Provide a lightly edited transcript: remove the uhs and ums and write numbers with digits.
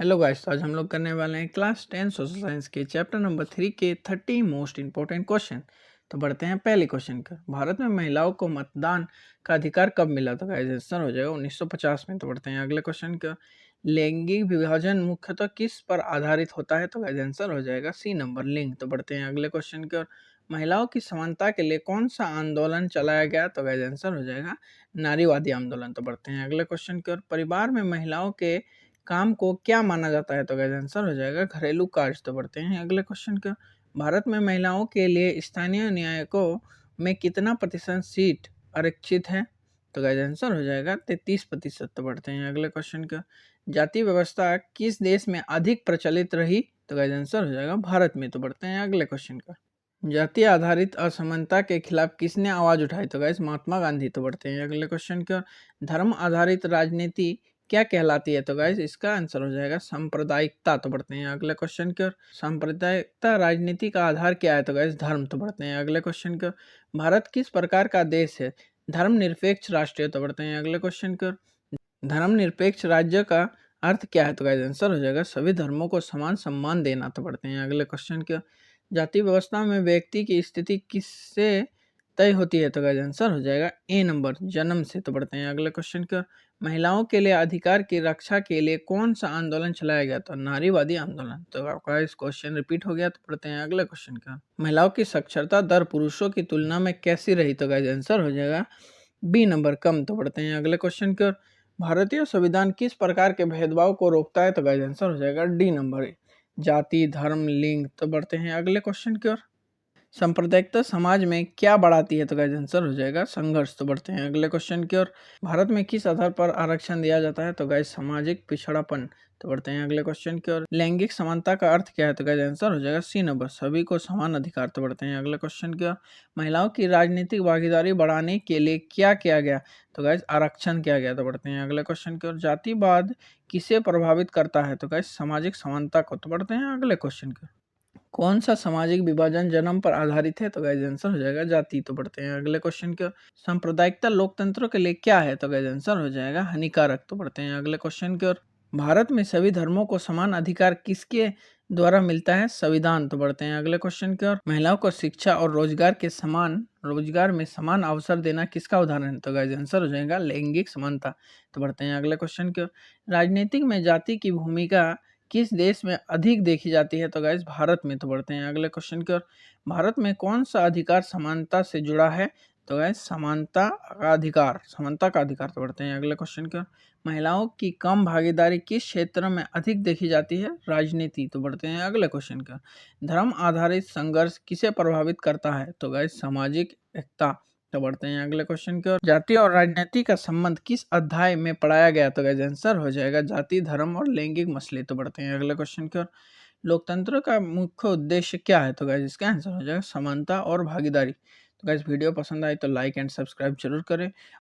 Hello guys, तो आज हम लोग करने वाले हैं क्लास 10 सोशल साइंस के चैप्टर नंबर 3 के 30 मोस्ट इंपॉर्टेंट क्वेश्चन। तो बढ़ते हैं पहले क्वेश्चन का। भारत में महिलाओं को मतदान का अधिकार कब मिला? तो गाइस आंसर हो जाएगा 1950 में। तो बढ़ते हैं अगले क्वेश्चन का। लैंगिक विभाजन मुख्यतः किस पर आधारित होता है? तो गाइस आंसर हो जाएगा सी नंबर, लिंग। तो बढ़ते हैं अगले क्वेश्चन की ओर। महिलाओं की समानता के लिए कौन सा आंदोलन चलाया गया? तो गाइस आंसर हो जाएगा नारीवादी आंदोलन। तो बढ़ते हैं अगले क्वेश्चन की ओर। परिवार में महिलाओं के काम को क्या माना जाता है? तो गाइस आंसर हो जाएगा घरेलू कार्य। तो बढ़ते हैं अगले क्वेश्चन का। भारत में महिलाओं के लिए स्थानीय न्यायालयों में कितना प्रतिशत सीट आरक्षित है? तो गाइस आंसर हो जाएगा 33%। तो बढ़ते हैं अगले क्वेश्चन का। जाति व्यवस्था किस देश में अधिक प्रचलित रही? तो गाइस आंसर हो जाएगा भारत में। तो बढ़ते हैं अगले क्वेश्चन का। जाति आधारित असमानता के खिलाफ किसने आवाज उठाई? तो गाइस महात्मा गांधी। तो बढ़ते हैं अगले क्वेश्चन का। धर्म आधारित राजनीति क्या कहलाती है? तो गाइस इसका आंसर हो जाएगा सांप्रदायिकता। तो बढ़ते हैं अगले क्वेश्चन की ओर। सांप्रदायिकता राजनीति का आधार क्या है? तो गाइस धर्म। तो बढ़ते हैं अगले क्वेश्चन की ओर। भारत किस प्रकार का देश है? धर्मनिरपेक्ष राष्ट्र। तो बढ़ते हैं अगले क्वेश्चन की ओर। धर्मनिरपेक्ष राज्य का अर्थ क्या है? तो गाइस आंसर हो जाएगा सभी धर्मों को समान सम्मान देना। तो बढ़ते हैं अगले क्वेश्चन की ओर। जाति व्यवस्था में व्यक्ति की स्थिति किससे तय होती है? तो गाइस आंसर हो जाएगा ए नंबर, जन्म से। तो बढ़ते हैं अगले क्वेश्चन की ओर। महिलाओं के लिए अधिकार की रक्षा के लिए कौन सा आंदोलन चलाया गया? तो नारीवादी आंदोलन। तो आपका इस क्वेश्चन रिपीट हो गया। तो पढ़ते हैं अगले क्वेश्चन का। महिलाओं की साक्षरता दर पुरुषों की तुलना में कैसी रही? तो गाइस आंसर हो जाएगा बी नंबर, कम। तो बढ़ते हैं अगले क्वेश्चन की ओर। भारतीय संविधान किस प्रकार के भेदभाव को रोकता है? तो गाइस आंसर हो जाएगा डी नंबर, जाति, धर्म, लिंग। तो बढ़ते हैं अगले क्वेश्चन की ओर। सांप्रदायिकता समाज में क्या बढ़ाती है? तो गाइस आंसर हो जाएगा संघर्ष। तो बढ़ते हैं अगले क्वेश्चन की ओर। भारत में किस आधार पर आरक्षण दिया जाता है? तो गाइस सामाजिक पिछड़ापन। तो बढ़ते हैं अगले क्वेश्चन की ओर। लैंगिक समानता का अर्थ क्या है? तो गाइस आंसर हो जाएगा सी नंबर, सभी को समान अधिकार। तो बढ़ते हैं अगले क्वेश्चन की ओर। महिलाओं की राजनीतिक भागीदारी बढ़ाने के लिए क्या किया गया? तो गाइस आरक्षण किया गया। तो बढ़ते हैं अगले क्वेश्चन की ओर। जातिवाद किसे प्रभावित करता है? तो गाइस सामाजिक समानता को। तो बढ़ते हैं अगले क्वेश्चन की ओर। कौन सा सामाजिक विभाजन जन्म पर आधारित है? तो गाइस आंसर हो जाएगा जाति। तो बढ़ते हैं अगले क्वेश्चन की ओर। सांप्रदायिकता लोकतंत्र के लिए क्या है? तो गाइस आंसर हो जाएगा हानिकारक। तो बढ़ते हैं अगले क्वेश्चन की ओर। भारत में सभी धर्मों को समान अधिकार किसके द्वारा मिलता है? संविधान। तो बढ़ते हैं अगले क्वेश्चन की ओर। महिलाओं को शिक्षा और रोजगार में समान अवसर देना किसका उदाहरण है? तो गाइस आंसर हो जाएगा लैंगिक समानता। तो बढ़ते हैं अगले क्वेश्चन की ओर। राजनीतिक में जाति की भूमिका किस देश में अधिक देखी जाती है? तो गाइस भारत में। तो बढ़ते हैं अगले क्वेश्चन की ओर। भारत में कौन सा अधिकार समानता से जुड़ा है? तो गाइस समानता का अधिकार। तो बढ़ते हैं अगले क्वेश्चन की ओर। महिलाओं की कम भागीदारी किस क्षेत्र में अधिक देखी जाती है? राजनीति। तो बढ़ते हैं अगले क्वेश्चन की ओर। धर्म आधारित संघर्ष किसे प्रभावित करता है? तो गाइस सामाजिक एकता। तो बढ़ते हैं अगले क्वेश्चन की ओर। जाति और राजनीति का संबंध किस अध्याय में पढ़ाया गया? तो गाइस आंसर हो जाएगा जाति, धर्म और लैंगिक मसले। तो बढ़ते हैं अगले क्वेश्चन की ओर। लोकतंत्र का मुख्य उद्देश्य क्या है? तो गाइस इसका आंसर हो जाएगा समानता और भागीदारी। तो गाइस वीडियो पसंद आए तो लाइक एंड सब्सक्राइब जरूर करें